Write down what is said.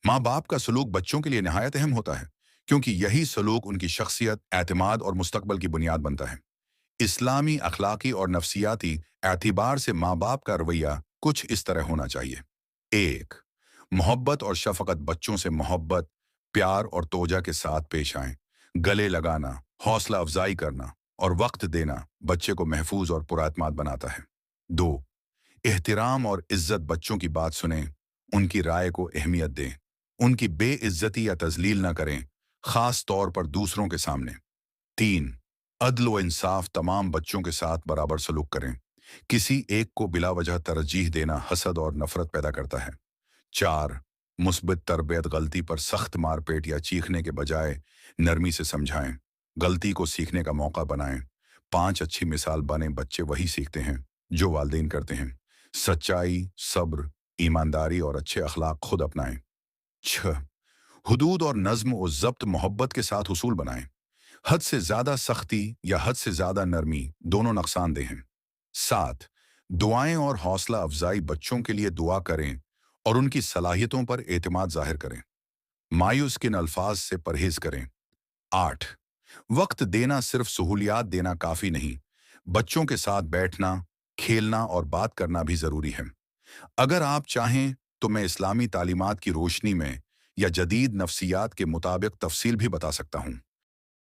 माँ बाप का सलूक बच्चों के लिए नहायत अहम होता है, क्योंकि यही सलूक उनकी शख्सियत, एतमाद और मुस्तकबल की बुनियाद बनता है। इस्लामी अखलाकी और नफ्सियाती एतबार से माँ बाप का रवैया कुछ इस तरह होना चाहिए। एक, मोहब्बत और शफकत। बच्चों से मोहब्बत, प्यार और तोजा के साथ पेश आएं। गले लगाना, हौसला अफजाई करना और वक्त देना बच्चे को महफूज और पुरातमाद बनाता है। दो, एहतराम और इज्जत। बच्चों की बात सुनें, उनकी राय को अहमियत दें, उनकी बेइज्जती या तजलील न करें, खास तौर पर दूसरों के सामने। तीन, अदल व इंसाफ। तमाम बच्चों के साथ बराबर सलूक करें। किसी एक को बिला वजह तरजीह देना हसद और नफरत पैदा करता है। चार, मुस्बित तरबियत। गलती पर सख्त मारपीट या चीखने के बजाय नरमी से समझाएं, गलती को सीखने का मौका बनाएं। पांच, अच्छी मिसाल बने। बच्चे वही सीखते हैं जो वालिदैन करते हैं। सच्चाई, सब्र, ईमानदारी और अच्छे अखलाक खुद अपनाएं। छह, हुदूद और नज्म और जब्त। मोहब्बत के साथ उसूल बनाएं। हद से ज्यादा सख्ती या हद से ज्यादा नरमी दोनों नुकसानदेह हैं। सात, दुआएं और हौसला अफजाई। बच्चों के लिए दुआ करें और उनकी सलाहियतों पर एतमाद जाहिर करें। मायूस किन अल्फाज से परहेज करें। आठ, वक्त देना। सिर्फ सहूलियात देना काफी नहीं, बच्चों के साथ बैठना, खेलना और बात करना भी जरूरी है। अगर आप चाहें तो मैं इस्लामी तालीमात की रोशनी में या जदीद नफ्सियात के मुताबिक तफसील भी बता सकता हूं।